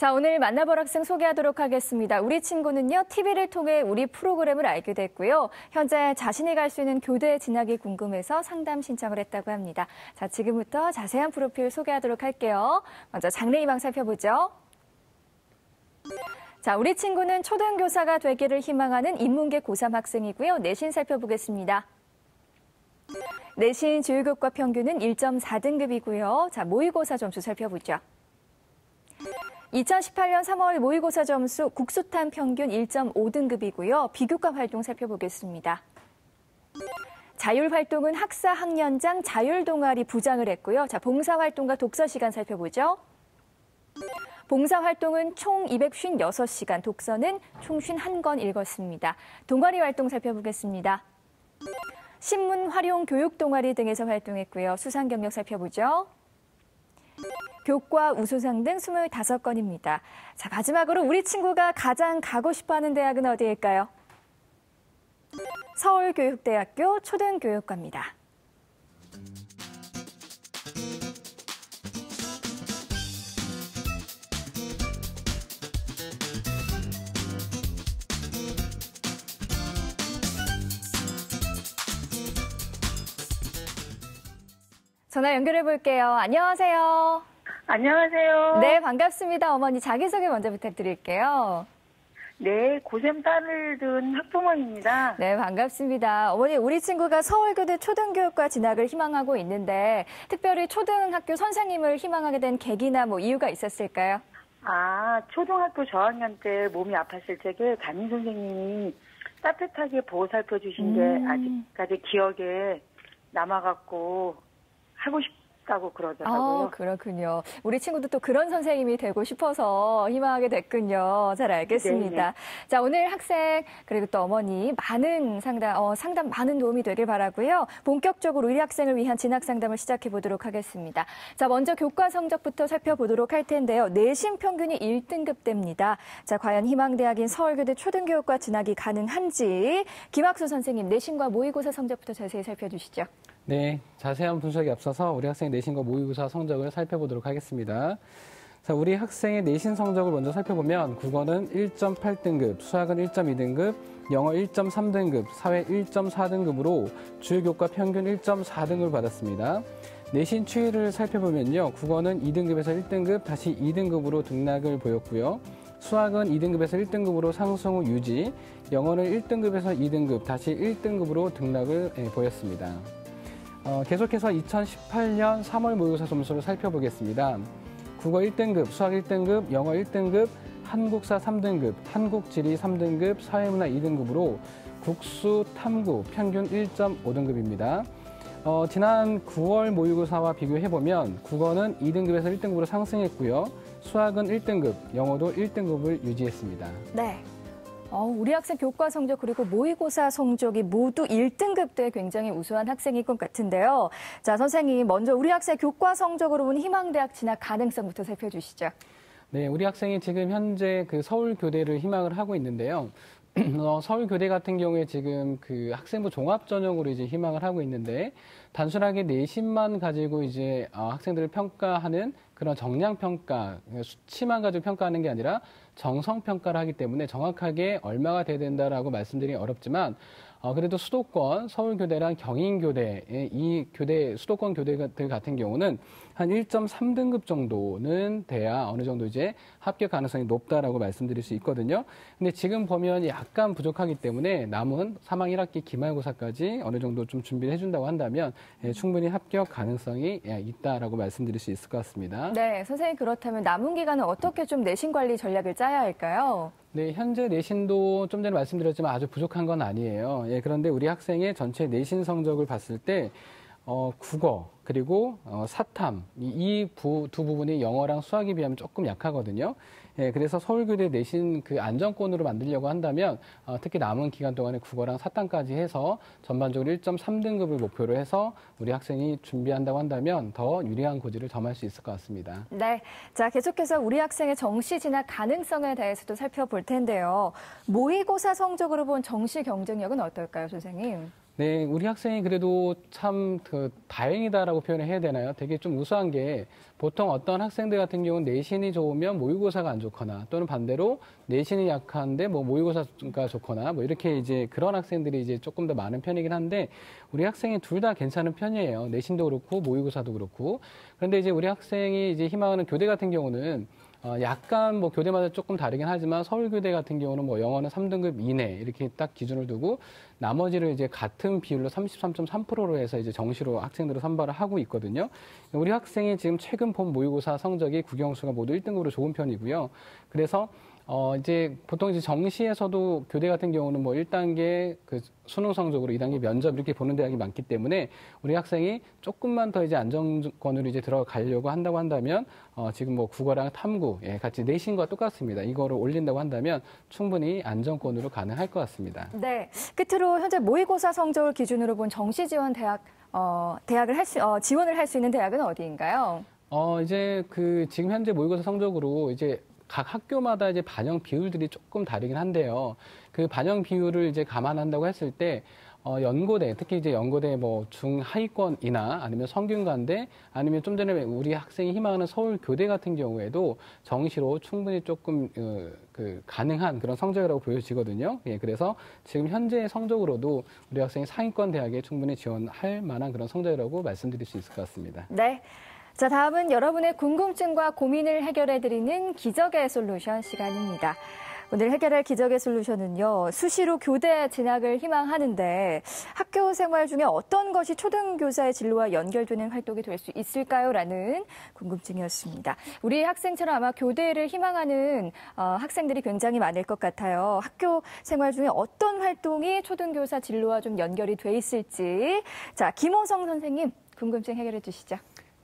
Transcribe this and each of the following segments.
자, 오늘 만나볼 학생 소개하도록 하겠습니다. 우리 친구는요, TV를 통해 우리 프로그램을 알게 됐고요. 현재 자신이 갈 수 있는 교대에 진학이 궁금해서 상담 신청을 했다고 합니다. 자, 지금부터 자세한 프로필 소개하도록 할게요. 먼저 장래희망 살펴보죠. 자, 우리 친구는 초등교사가 되기를 희망하는 인문계 고3 학생이고요. 내신 살펴보겠습니다. 내신 주요교과 평균은 1.4등급이고요. 자, 모의고사 점수 살펴보죠. 2018년 3월 모의고사 점수 국수탄 평균 1.5등급이고요. 비교과 활동 살펴보겠습니다. 자율활동은 학사 학년장 자율동아리 부장을 했고요. 자, 봉사활동과 독서시간 살펴보죠. 봉사활동은 총 256시간, 독서는 총 51권 읽었습니다. 동아리 활동 살펴보겠습니다. 신문 활용 교육 동아리 등에서 활동했고요. 수상 경력 살펴보죠. 교과 우수상 등 25건입니다. 자, 마지막으로 우리 친구가 가장 가고 싶어하는 대학은 어디일까요? 서울교육대학교 초등교육과입니다. 전화 연결해 볼게요. 안녕하세요. 안녕하세요. 네, 반갑습니다. 어머니 자기소개 먼저 부탁드릴게요. 네, 고3 딸을 둔 학부모입니다. 네, 반갑습니다. 어머니, 우리 친구가 서울교대 초등교육과 진학을 희망하고 있는데 특별히 초등학교 선생님을 희망하게 된 계기나 이유가 있었을까요? 초등학교 저학년 때 몸이 아팠을 적에 담임 선생님이 따뜻하게 보고 살펴주신 게 아직까지 기억에 남아갖고 하고 싶다고 그러더라고요. 그렇군요. 우리 친구도 또 그런 선생님이 되고 싶어서 희망하게 됐군요. 잘 알겠습니다. 네네. 자, 오늘 학생 그리고 또 어머니 많은 상담 많은 도움이 되길 바라고요. 본격적으로 우리 학생을 위한 진학 상담을 시작해 보도록 하겠습니다. 자, 먼저 교과 성적부터 살펴보도록 할 텐데요. 내신 평균이 1등급대입니다. 자, 과연 희망대학인 서울교대 초등교육과 진학이 가능한지 김학수 선생님 내신과 모의고사 성적부터 자세히 살펴주시죠. 네, 자세한 분석에 앞서서 우리 학생의 내신과 모의고사 성적을 살펴보도록 하겠습니다. 자, 우리 학생의 내신 성적을 먼저 살펴보면 국어는 1.8등급, 수학은 1.2등급, 영어 1.3등급, 사회 1.4등급으로 주요교과 평균 1.4등급을 받았습니다. 내신 추이를 살펴보면요, 국어는 2등급에서 1등급, 다시 2등급으로 등락을 보였고요. 수학은 2등급에서 1등급으로 상승 후 유지, 영어는 1등급에서 2등급, 다시 1등급으로 등락을 보였습니다. 계속해서 2018년 3월 모의고사 점수를 살펴보겠습니다. 국어 1등급, 수학 1등급, 영어 1등급, 한국사 3등급, 한국지리 3등급, 사회문화 2등급으로 국수, 탐구 평균 1.5등급입니다. 지난 9월 모의고사와 비교해보면 국어는 2등급에서 1등급으로 상승했고요. 수학은 1등급, 영어도 1등급을 유지했습니다. 네. 우리 학생 교과 성적 그리고 모의고사 성적이 모두 1등급대 굉장히 우수한 학생일 것 같은데요. 자, 선생님 먼저 우리 학생 교과 성적으로 본 희망대학 진학 가능성부터 살펴주시죠. 네, 우리 학생이 지금 현재 그 서울교대를 희망을 하고 있는데요. 서울교대 같은 경우에 지금 그 학생부 종합전형으로 이제 희망을 하고 있는데 단순하게 내신만 가지고 이제 학생들을 평가하는 그런 정량평가, 수치만 가지고 평가하는 게 아니라 정성평가를 하기 때문에 정확하게 얼마가 돼야 된다라고 말씀드리기 어렵지만 그래도 수도권, 서울교대랑 경인교대, 이 교대, 수도권 교대들 같은 경우는 한 1.3등급 정도는 돼야 어느 정도 이제 합격 가능성이 높다라고 말씀드릴 수 있거든요. 근데 지금 보면 약간 부족하기 때문에 남은 3학 1학기 기말고사까지 어느 정도 좀 준비를 해준다고 한다면 충분히 합격 가능성이 있다라고 말씀드릴 수 있을 것 같습니다. 네, 선생님 그렇다면 남은 기간은 어떻게 좀 내신 관리 전략을 짜야 할까요? 네, 현재 내신도 좀 전에 말씀드렸지만 아주 부족한 건 아니에요. 그런데 우리 학생의 전체 내신 성적을 봤을 때 국어 그리고 사탐 이 두 부분이 영어랑 수학에 비하면 조금 약하거든요. 그래서 서울교대 내신 그 안정권으로 만들려고 한다면 특히 남은 기간 동안에 국어랑 사탐까지 해서 전반적으로 1.3등급을 목표로 해서 우리 학생이 준비한다고 한다면 더 유리한 고지를 점할 수 있을 것 같습니다. 네, 자 계속해서 우리 학생의 정시 진학 가능성에 대해서도 살펴볼 텐데요. 모의고사 성적으로 본 정시 경쟁력은 어떨까요, 선생님? 네, 우리 학생이 그래도 참 다행이다라고 표현을 해야 되나요? 되게 좀 우수한 게 보통 어떤 학생들 같은 경우는 내신이 좋으면 모의고사가 안 좋거나 또는 반대로 내신이 약한데 뭐 모의고사가 좋거나 뭐 이렇게 이제 그런 학생들이 이제 조금 더 많은 편이긴 한데 우리 학생이 둘 다 괜찮은 편이에요. 내신도 그렇고 모의고사도 그렇고. 그런데 이제 우리 학생이 이제 희망하는 교대 같은 경우는 약간 뭐 교대마다 조금 다르긴 하지만 서울교대 같은 경우는 뭐 영어는 3등급 이내 이렇게 딱 기준을 두고 나머지를 이제 같은 비율로 33.3%로 해서 이제 정시로 학생들을 선발을 하고 있거든요. 우리 학생이 지금 최근 본 모의고사 성적이 국영수가 모두 1등급으로 좋은 편이고요. 그래서 이제 보통 이제 정시에서도 교대 같은 경우는 뭐 1단계 그 수능 성적으로 2단계 면접 이렇게 보는 대학이 많기 때문에 우리 학생이 조금만 더 이제 안정권으로 이제 들어가려고 한다고 한다면 지금 뭐 국어랑 탐구 같이 내신과 똑같습니다. 이거를 올린다고 한다면 충분히 안정권으로 가능할 것 같습니다. 네. 끝으로 현재 모의고사 성적을 기준으로 본 정시 지원 대학을 지원을 할 수 있는 대학은 어디인가요? 이제 지금 현재 모의고사 성적으로 이제 각 학교마다 이제 반영 비율들이 조금 다르긴 한데요. 그 반영 비율을 이제 감안한다고 했을 때, 연고대, 특히 이제 연고대 뭐 중하위권이나 아니면 성균관대 아니면 좀 전에 우리 학생이 희망하는 서울교대 같은 경우에도 정시로 충분히 조금, 가능한 그런 성적이라고 보여지거든요. 예, 그래서 지금 현재 성적으로도 우리 학생이 상위권 대학에 충분히 지원할 만한 그런 성적이라고 말씀드릴 수 있을 것 같습니다. 네. 자, 다음은 여러분의 궁금증과 고민을 해결해드리는 기적의 솔루션 시간입니다. 오늘 해결할 기적의 솔루션은요, 수시로 교대 진학을 희망하는데 학교 생활 중에 어떤 것이 초등교사의 진로와 연결되는 활동이 될 수 있을까요? 라는 궁금증이었습니다. 우리 학생처럼 아마 교대를 희망하는 학생들이 굉장히 많을 것 같아요. 학교 생활 중에 어떤 활동이 초등교사 진로와 좀 연결이 돼 있을지. 자, 김호성 선생님, 궁금증 해결해 주시죠.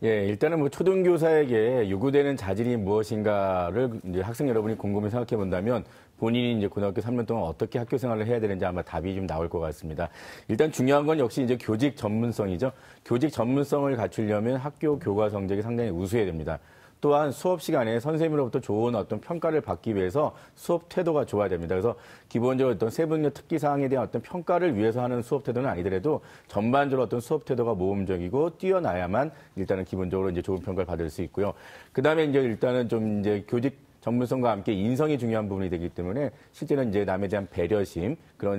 예, 일단은 뭐 초등교사에게 요구되는 자질이 무엇인가를 이제 학생 여러분이 곰곰이 생각해 본다면 본인이 이제 고등학교 3년 동안 어떻게 학교 생활을 해야 되는지 아마 답이 좀 나올 것 같습니다. 일단 중요한 건 역시 이제 교직 전문성이죠. 교직 전문성을 갖추려면 학교 교과 성적이 상당히 우수해야 됩니다. 또한 수업 시간에 선생님으로부터 좋은 어떤 평가를 받기 위해서 수업 태도가 좋아야 됩니다. 그래서 기본적으로 어떤 세부능력 특기 사항에 대한 어떤 평가를 위해서 하는 수업 태도는 아니더라도 전반적으로 어떤 수업 태도가 모범적이고 뛰어나야만 일단은 기본적으로 이제 좋은 평가를 받을 수 있고요. 그다음에 이제 일단은 좀 이제 교직 전문성과 함께 인성이 중요한 부분이 되기 때문에 실제는 이제 남에 대한 배려심, 그런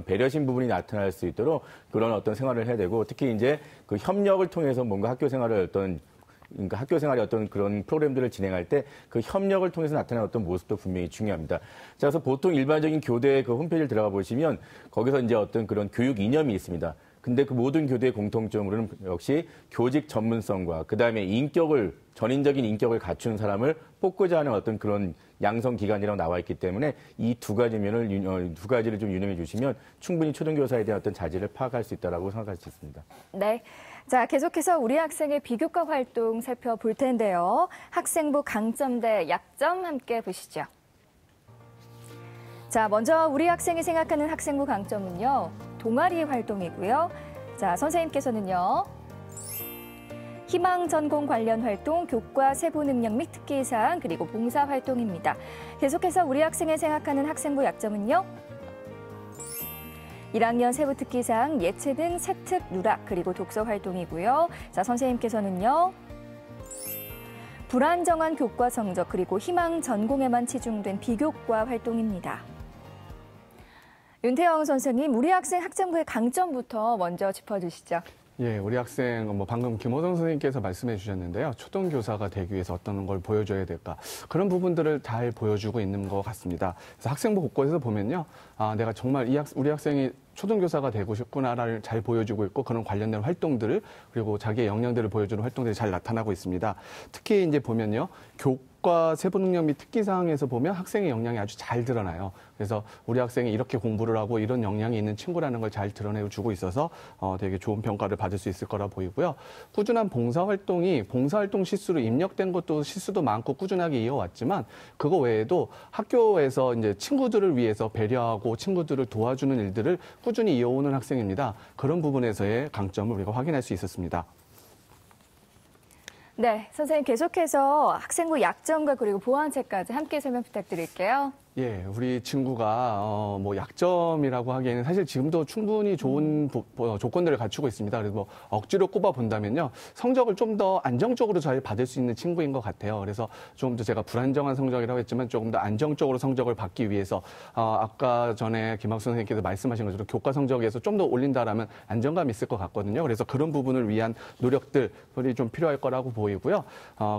배려심 부분이 나타날 수 있도록 그런 어떤 생활을 해야 되고 특히 이제 그 협력을 통해서 뭔가 학교 생활을 그러니까 학교 생활의 어떤 그런 프로그램들을 진행할 때 그 협력을 통해서 나타나는 어떤 모습도 분명히 중요합니다. 자, 그래서 보통 일반적인 교대 그 홈페이지를 들어가 보시면 거기서 이제 어떤 그런 교육 이념이 있습니다. 근데 그 모든 교대의 공통점으로는 역시 교직 전문성과 그다음에 전인적인 인격을 갖춘 사람을 뽑고자 하는 어떤 그런 양성 기관이라고 나와 있기 때문에 이 두 가지를 좀 유념해 주시면 충분히 초등교사에 대한 어떤 자질을 파악할 수 있다라고 생각할 수 있습니다. 네. 자, 계속해서 우리 학생의 비교과 활동 살펴볼 텐데요. 학생부 강점 대 약점 함께 보시죠. 자, 먼저 우리 학생이 생각하는 학생부 강점은요, 동아리 활동이고요. 자, 선생님께서는요, 희망 전공 관련 활동, 교과 세부 능력 및 특기 사항, 그리고 봉사 활동입니다. 계속해서 우리 학생이 생각하는 학생부 약점은요, 1학년 세부 특기 사항, 예체능, 세특, 누락, 그리고 독서 활동이고요. 자, 선생님께서는요, 불안정한 교과 성적, 그리고 희망 전공에만 치중된 비교과 활동입니다. 윤태영 선생님, 우리 학생 학생부의 강점부터 먼저 짚어주시죠. 예, 우리 학생, 방금 김호성 선생님께서 말씀해 주셨는데요. 초등교사가 되기 위해서 어떤 걸 보여줘야 될까. 그런 부분들을 잘 보여주고 있는 것 같습니다. 그래서 학생부 곳곳에서 보면요. 내가 정말 우리 학생이 초등교사가 되고 싶구나를 잘 보여주고 있고 그런 관련된 활동들을 그리고 자기의 역량들을 보여주는 활동들이 잘 나타나고 있습니다. 특히 이제 보면요. 교과 세부 능력 및 특기 사항에서 보면 학생의 역량이 아주 잘 드러나요. 그래서 우리 학생이 이렇게 공부를 하고 이런 역량이 있는 친구라는 걸 잘 드러내주고 있어서 되게 좋은 평가를 받을 수 있을 거라 보이고요. 꾸준한 봉사활동 실수로 입력된 것도 실수도 많고 꾸준하게 이어왔지만 그거 외에도 학교에서 이제 친구들을 위해서 배려하고 친구들을 도와주는 일들을 꾸준히 이어오는 학생입니다. 그런 부분에서의 강점을 우리가 확인할 수 있었습니다. 네, 선생님 계속해서 학생부 약점과 그리고 보완책까지 함께 설명 부탁드릴게요. 예, 우리 친구가 뭐 약점이라고 하기에는 사실 지금도 충분히 좋은 조건들을 갖추고 있습니다. 그래서 뭐 억지로 꼽아 본다면요, 성적을 좀 더 안정적으로 잘 받을 수 있는 친구인 것 같아요. 그래서 좀 더 제가 불안정한 성적이라고 했지만 조금 더 안정적으로 성적을 받기 위해서 아까 전에 김학수 선생님께서 말씀하신 것처럼 교과 성적에서 좀 더 올린다라면 안정감이 있을 것 같거든요. 그래서 그런 부분을 위한 노력들이 좀 필요할 거라고 보이고요.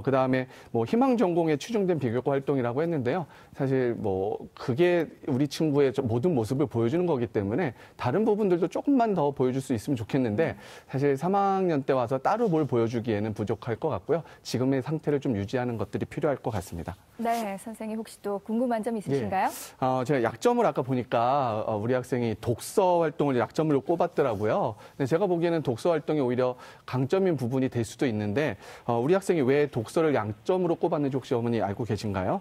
그 다음에 뭐 희망 전공에 치중된 비교과 활동이라고 했는데요. 사실 뭐 그게 우리 친구의 모든 모습을 보여주는 거기 때문에 다른 부분들도 조금만 더 보여줄 수 있으면 좋겠는데 사실 3학년 때 와서 따로 뭘 보여주기에는 부족할 것 같고요. 지금의 상태를 좀 유지하는 것들이 필요할 것 같습니다. 네, 선생님 혹시 또 궁금한 점 있으신가요? 제가 약점을 아까 보니까 우리 학생이 독서 활동을 약점으로 꼽았더라고요. 근데 제가 보기에는 독서 활동이 오히려 강점인 부분이 될 수도 있는데 우리 학생이 왜 독서를 약점으로 꼽았는지 혹시 어머니 알고 계신가요?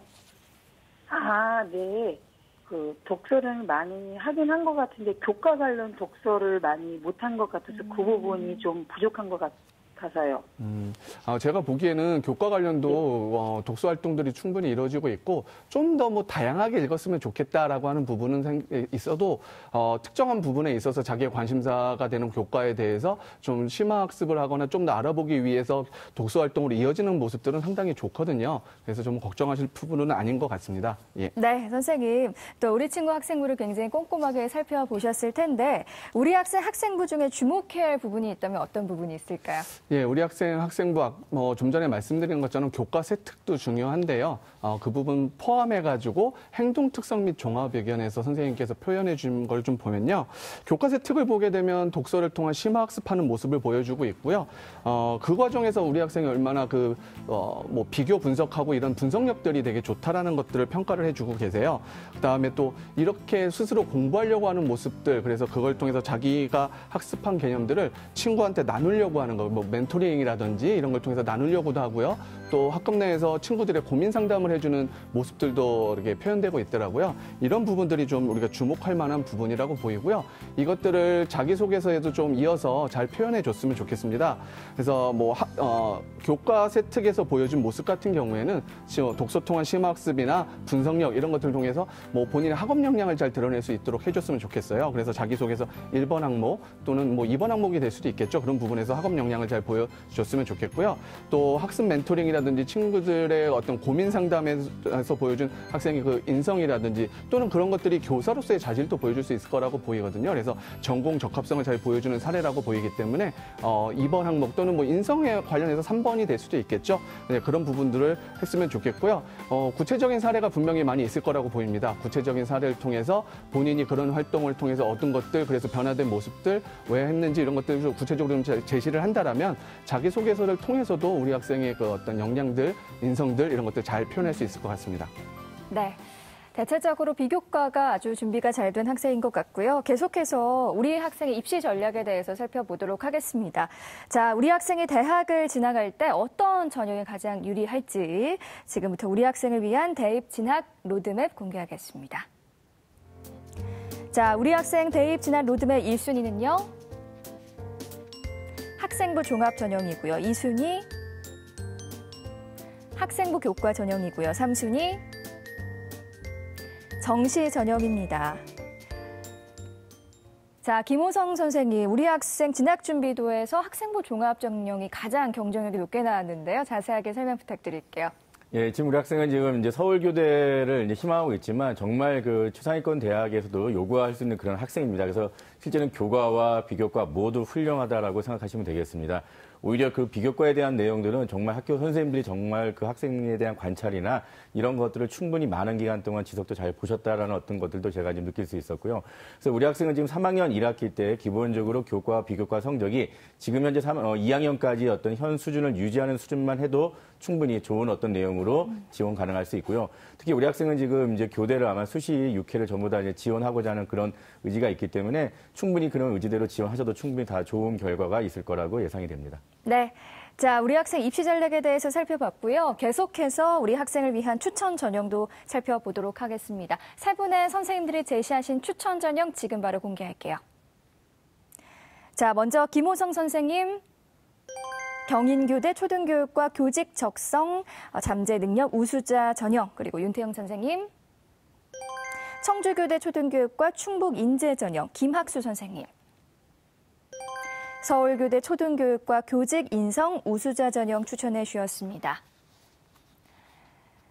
아, 네. 그 독서를 많이 하긴 한 것 같은데 교과 관련 독서를 많이 못한 것 같아서 그 부분이 좀 부족한 것 같아서요. 제가 보기에는 교과 관련도 독서 활동들이 충분히 이루어지고 있고 좀 더 뭐 다양하게 읽었으면 좋겠다라고 하는 부분은 있어도 특정한 부분에 있어서 자기의 관심사가 되는 교과에 대해서 좀 심화 학습을 하거나 좀 더 알아보기 위해서 독서 활동으로 이어지는 모습들은 상당히 좋거든요. 그래서 좀 걱정하실 부분은 아닌 것 같습니다. 예. 네, 선생님. 또 우리 친구 학생부를 굉장히 꼼꼼하게 살펴보셨을 텐데 우리 학생부 중에 주목해야 할 부분이 있다면 어떤 부분이 있을까요? 예, 우리 학생부 좀 전에 말씀드린 것처럼 교과 세특도 중요한데요. 그 부분 포함해가지고 행동 특성 및 종합 의견에서 선생님께서 표현해 준 걸 좀 보면요. 교과 세특을 보게 되면 독서를 통한 심화 학습하는 모습을 보여주고 있고요. 그 과정에서 우리 학생이 얼마나 뭐 비교 분석하고 이런 분석력들이 되게 좋다라는 것들을 평가를 해주고 계세요. 그다음에 또 이렇게 스스로 공부하려고 하는 모습들, 그래서 그걸 통해서 자기가 학습한 개념들을 친구한테 나누려고 하는 거, 뭐 멘토링이라든지 이런 걸 통해서 나누려고도 하고요. 또 학급 내에서 친구들의 고민 상담을 해주는 모습들도 이렇게 표현되고 있더라고요. 이런 부분들이 좀 우리가 주목할 만한 부분이라고 보이고요. 이것들을 자기소개서에도 좀 이어서 잘 표현해 줬으면 좋겠습니다. 그래서 뭐 교과 세특에서 보여준 모습 같은 경우에는 독서 통한 심화학습이나 분석력 이런 것들을 통해서 뭐 본인의 학업 역량을 잘 드러낼 수 있도록 해줬으면 좋겠어요. 그래서 자기소개서 1번 항목 또는 뭐 2번 항목이 될 수도 있겠죠. 그런 부분에서 학업 역량을 잘 보여줬으면 좋겠고요. 또 학습 멘토링이라든지 친구들의 어떤 고민 상담에서 보여준 학생의 그 인성이라든지 또는 그런 것들이 교사로서의 자질도 보여줄 수 있을 거라고 보이거든요. 그래서 전공 적합성을 잘 보여주는 사례라고 보이기 때문에 2번 항목 또는 뭐 인성에 관련해서 3번이 될 수도 있겠죠. 네, 그런 부분들을 했으면 좋겠고요. 구체적인 사례가 분명히 많이 있을 거라고 보입니다. 구체적인 사례를 통해서 본인이 그런 활동을 통해서 얻은 것들, 그래서 변화된 모습들 왜 했는지 이런 것들을 좀 구체적으로 좀 제시를 한다라면 자기소개서를 통해서도 우리 학생의 그 어떤 역량들, 인성들 이런 것들 잘 표현할 수 있을 것 같습니다. 네. 대체적으로 비교과가 아주 준비가 잘 된 학생인 것 같고요. 계속해서 우리 학생의 입시 전략에 대해서 살펴보도록 하겠습니다. 자, 우리 학생이 대학을 진학할 때 어떤 전형이 가장 유리할지 지금부터 우리 학생을 위한 대입 진학 로드맵 공개하겠습니다. 자, 우리 학생 대입 진학 로드맵 1순위는요. 학생부 종합 전형이고요. 2순위 학생부 교과 전형이고요. 3순위 정시 전형입니다. 자, 김호성 선생님, 우리 학생 진학준비도에서 학생부 종합 전형이 가장 경쟁력이 높게 나왔는데요. 자세하게 설명 부탁드릴게요. 예, 지금 우리 학생은 지금 이제 서울교대를 이제 희망하고 있지만 정말 그 최상위권 대학에서도 요구할 수 있는 그런 학생입니다. 그래서 실제는 교과와 비교과 모두 훌륭하다라고 생각하시면 되겠습니다. 오히려 그 비교과에 대한 내용들은 정말 학교 선생님들이 정말 그 학생에 대한 관찰이나 이런 것들을 충분히 많은 기간 동안 지속도 잘 보셨다라는 어떤 것들도 제가 지금 느낄 수 있었고요. 그래서 우리 학생은 지금 3학년 1학기 때 기본적으로 교과, 비교과 성적이 지금 현재 2학년까지 어떤 현 수준을 유지하는 수준만 해도 충분히 좋은 어떤 내용으로 지원 가능할 수 있고요. 특히 우리 학생은 지금 이제 교대를 아마 수시 6회를 전부 다 이제 지원하고자 하는 그런 의지가 있기 때문에 충분히 그런 의지대로 지원하셔도 충분히 다 좋은 결과가 있을 거라고 예상이 됩니다. 네. 자, 우리 학생 입시 전략에 대해서 살펴봤고요. 계속해서 우리 학생을 위한 추천 전형도 살펴보도록 하겠습니다. 세 분의 선생님들이 제시하신 추천 전형 지금 바로 공개할게요. 자, 먼저 김호성 선생님. 경인교대 청주교대 초등교육과 충북인재전형 김학수 선생님. 서울교대 초등교육과 교직인성 우수자 전형 추천해 주셨습니다.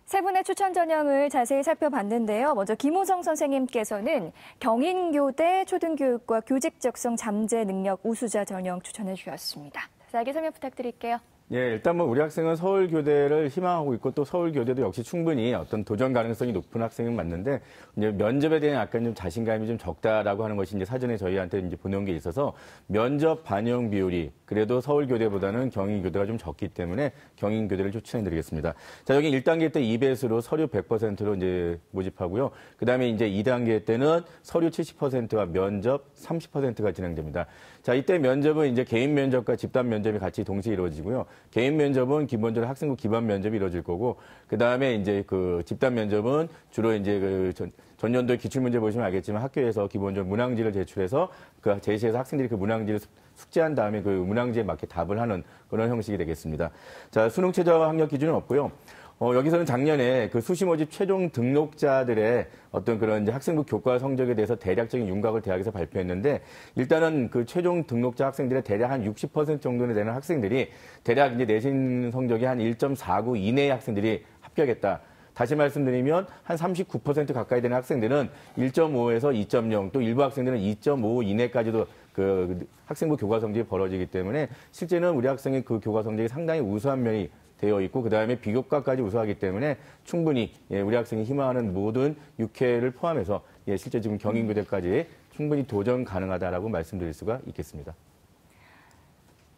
세 분의 추천 전형을 자세히 살펴봤는데요. 먼저 김호성 선생님께서는 경인교대 초등교육과 교직적성 잠재 능력 우수자 전형 추천해 주셨습니다. 자세하게 설명 부탁드릴게요. 예, 일단 뭐 우리 학생은 서울교대를 희망하고 있고 또 서울교대도 역시 충분히 어떤 도전 가능성이 높은 학생은 맞는데 이제 면접에 대한 약간 좀 자신감이 좀 적다라고 하는 것이 이제 사전에 저희한테 이제 보내온 게 있어서 면접 반영 비율이 그래도 서울교대보다는 경인교대가 좀 적기 때문에 경인교대를 추천해드리겠습니다. 자, 여기 1단계 때 2배수로 서류 100%로 이제 모집하고요. 그 다음에 이제 2단계 때는 서류 70%와 면접 30%가 진행됩니다. 자, 이때 면접은 이제 개인 면접과 집단 면접이 같이 동시에 이루어지고요. 개인 면접은 기본적으로 학생부 기반 면접이 이루어질 거고, 그 다음에 이제 그 집단 면접은 주로 이제 그 전년도에 기출문제 보시면 알겠지만 학교에서 기본적으로 문항지를 제출해서 그 제시해서 학생들이 그 문항지를 숙지한 다음에 그 문항지에 맞게 답을 하는 그런 형식이 되겠습니다. 자, 수능 최저 학력 기준은 없고요. 여기서는 작년에 그 수시 모집 최종 등록자들의 어떤 그런 이제 학생부 교과 성적에 대해서 대략적인 윤곽을 대학에서 발표했는데 일단은 그 최종 등록자 학생들의 대략 한 60% 정도는 되는 학생들이 대략 이제 내신 성적이 한 1.49 이내의 학생들이 합격했다. 다시 말씀드리면 한 39% 가까이 되는 학생들은 1.5에서 2.0 또 일부 학생들은 2.5 이내까지도 그 학생부 교과 성적이 벌어지기 때문에 실제는 우리 학생의 그 교과 성적이 상당히 우수한 면이 되어 있고 그다음에 비교과까지 우수하기 때문에 충분히 우리 학생이 희망하는 모든 육회를 포함해서 실제 지금 경인교대까지 충분히 도전 가능하다라고 말씀드릴 수가 있겠습니다.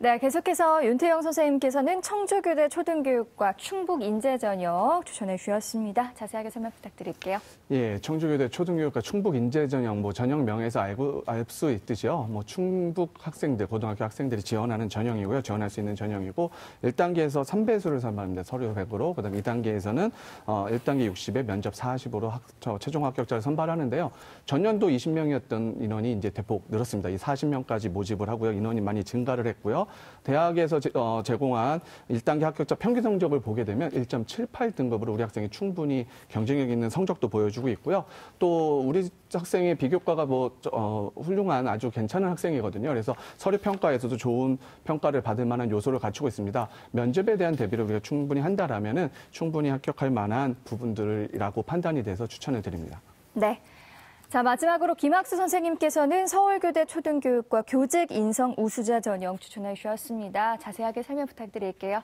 네, 계속해서 윤태영 선생님께서는 청주교대 초등교육과 충북인재전형 추천해 주셨습니다. 자세하게 설명 부탁드릴게요. 예, 청주교대 초등교육과 충북인재전형, 뭐 전형명에서 알 수 있듯이요. 뭐 충북 학생들, 고등학교 학생들이 지원하는 전형이고요. 지원할 수 있는 전형이고 1단계에서 3배수를 선발합니다. 서류 100으로. 그다음 2단계에서는 1단계 60에 면접 40으로 최종 합격자를 선발하는데요. 전년도 20명이었던 인원이 이제 대폭 늘었습니다. 이 40명까지 모집을 하고요. 인원이 많이 증가를 했고요. 대학에서 제공한 1단계 합격자 평균 성적을 보게 되면 1.78등급으로 우리 학생이 충분히 경쟁력 있는 성적도 보여주고 있고요. 또 우리 학생의 비교과가 훌륭한 아주 괜찮은 학생이거든요. 그래서 서류 평가에서도 좋은 평가를 받을 만한 요소를 갖추고 있습니다. 면접에 대한 대비를 우리가 충분히 한다라면은 충분히 합격할 만한 부분들이라고 판단이 돼서 추천을 드립니다. 네. 자, 마지막으로 김학수 선생님께서는 서울교대 초등교육과 교직인성 우수자 전형 추천해 주셨습니다. 자세하게 설명 부탁드릴게요.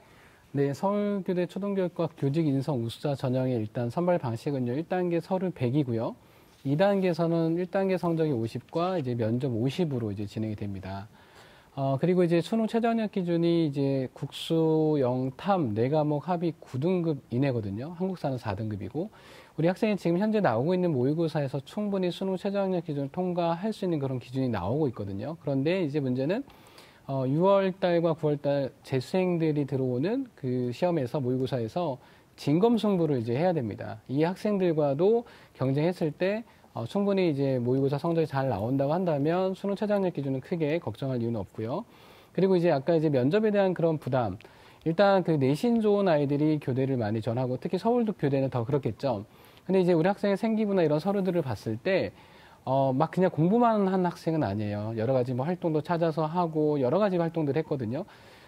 네, 서울교대 초등교육과 교직인성 우수자 전형의 일단 선발 방식은요. 1단계 서류 100이고요. 2단계에서는 1단계 성적이 50과 이제 면접 50으로 이제 진행이 됩니다. 그리고 이제 수능 최저 학력 기준이 이제 국수, 영탐, 4과목 합이 9등급 이내거든요. 한국사는 4등급이고. 우리 학생이 지금 현재 나오고 있는 모의고사에서 충분히 수능 최저 학력 기준을 통과할 수 있는 그런 기준이 나오고 있거든요. 그런데 이제 문제는 6월 달과 9월 달 재수생들이 들어오는 그 시험에서 모의고사에서 진검승부를 이제 해야 됩니다. 이 학생들과도 경쟁했을 때 충분히 이제 모의고사 성적이 잘 나온다고 한다면 수능 최저 학력 기준은 크게 걱정할 이유는 없고요. 그리고 이제 아까 이제 면접에 대한 그런 부담. 일단 그 내신 좋은 아이들이 교대를 많이 전하고 특히 서울도 교대는 더 그렇겠죠. 근데 이제 우리 학생의 생기부나 이런 서류들을 봤을 때, 막 그냥 공부만 한 학생은 아니에요. 여러 가지 뭐 활동도 찾아서 하고 여러 가지 활동들을 했거든요.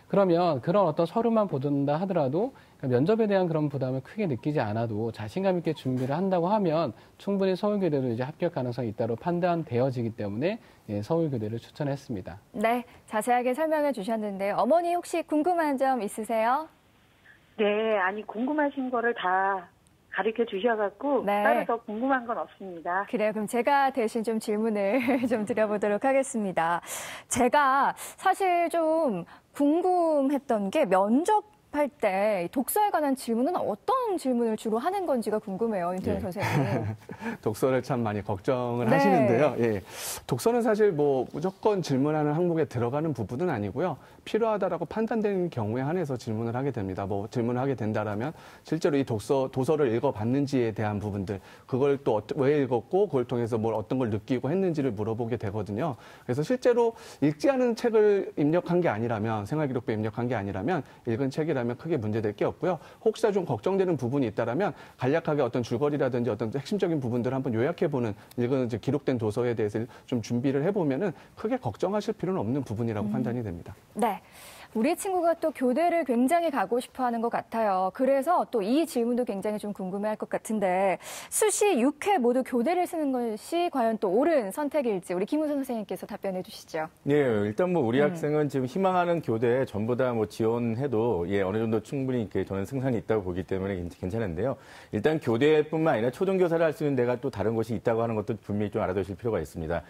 그러면 그런 어떤 서류만 보든다 하더라도 면접에 대한 그런 부담을 크게 느끼지 않아도 자신감 있게 준비를 한다고 하면 충분히 서울교대도 이제 합격 가능성이 있다로 판단되어지기 때문에 서울교대를 추천했습니다. 네, 자세하게 설명해 주셨는데요. 어머니 혹시 궁금한 점 있으세요? 네, 아니 궁금하신 거를 다 가르쳐 주셔갖고 네. 따로 더 궁금한 건 없습니다. 그래요. 그럼 제가 대신 좀 질문을 좀 드려보도록 하겠습니다. 제가 사실 좀 궁금했던 게 면접할 때 독서에 관한 질문은 어떤 질문을 주로 하는 건지가 궁금해요. 윤태영 선생님. 독서를 참 많이 걱정을 네. 하시는데요. 예. 독서는 사실 뭐 무조건 질문하는 항목에 들어가는 부분은 아니고요. 필요하다라고 판단되는 경우에 한해서 질문을 하게 됩니다. 뭐 질문을 하게 된다라면 실제로 이 도서를 읽어봤는지에 대한 부분들, 그걸 또 왜 읽었고 그걸 통해서 뭘 어떤 걸 느끼고 했는지를 물어보게 되거든요. 그래서 실제로 읽지 않은 책을 입력한 게 아니라면, 생활기록부에 입력한 게 아니라면 읽은 책이라 상황이라면 크게 문제될 게 없고요. 혹시나 좀 걱정되는 부분이 있다라면 간략하게 어떤 줄거리라든지 어떤 핵심적인 부분들을 한번 요약해보는 이건 이제 기록된 도서에 대해서 좀 준비를 해보면은 크게 걱정하실 필요는 없는 부분이라고 판단이 됩니다. 네. 우리 친구가 또 교대를 굉장히 가고 싶어 하는 것 같아요. 그래서 또 이 질문도 굉장히 좀 궁금해 할 것 같은데, 수시 6회 모두 교대를 쓰는 것이 과연 또 옳은 선택일지 우리 김우선 선생님께서 답변해 주시죠. 네, 일단 뭐 우리 학생은 지금 희망하는 교대에 전부 다 뭐 지원해도 어느 정도 충분히 이렇게 저는 승산이 있다고 보기 때문에 괜찮은데요. 일단 교대뿐만 아니라 초등교사를 할 수 있는 데가 또 다른 곳이 있다고 하는 것도 분명히 좀 알아두실 필요가 있습니다.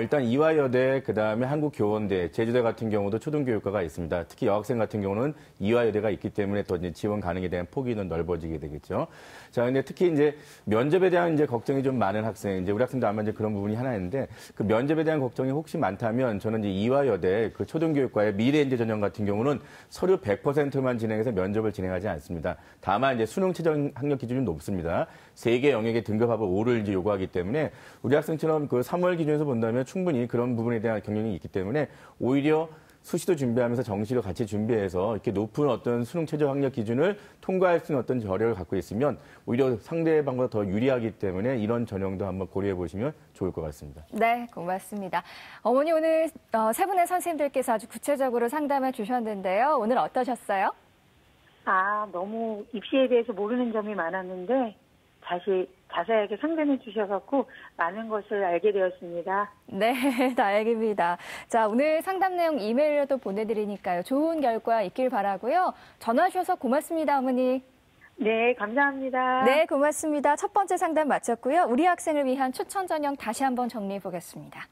일단 이화여대, 그다음에 한국교원대, 제주대 같은 경우도 초등교육과가 있습니다. 특히 여학생 같은 경우는 이화여대가 있기 때문에 더 이제 지원 가능에 대한 폭이는 넓어지게 되겠죠. 자, 근데 특히 이제 면접에 대한 이제 걱정이 좀 많은 학생, 이제 우리 학생도 아마 이제 그런 부분이 하나 있는데, 그 면접에 대한 걱정이 혹시 많다면 저는 이제 이화여대 그 초등교육과의 미래인재 전형 같은 경우는 서류 100%만 진행해서 면접을 진행하지 않습니다. 다만 이제 수능 최저 학력 기준이 높습니다. 3개 영역의 등급합을 5를 이제 요구하기 때문에 우리 학생처럼 그 3월 기준에서 본다면 충분히 그런 부분에 대한 경력이 있기 때문에 오히려 수시도 준비하면서 정시도 같이 준비해서 이렇게 높은 어떤 수능 최저 학력 기준을 통과할 수 있는 어떤 저력을 갖고 있으면 오히려 상대방보다 더 유리하기 때문에 이런 전형도 한번 고려해 보시면 좋을 것 같습니다. 네, 고맙습니다. 어머니 오늘 세 분의 선생님들께서 아주 구체적으로 상담해 주셨는데요. 오늘 어떠셨어요? 너무 입시에 대해서 모르는 점이 많았는데 자세하게 상담해 주셔서 많은 것을 알게 되었습니다. 네, 다행입니다. 자, 오늘 상담 내용 이메일로도 보내드리니까요. 좋은 결과 있길 바라고요. 전화 주셔서 고맙습니다, 어머니. 네, 감사합니다. 네, 고맙습니다. 첫 번째 상담 마쳤고요. 우리 학생을 위한 추천 전형 다시 한번 정리해 보겠습니다.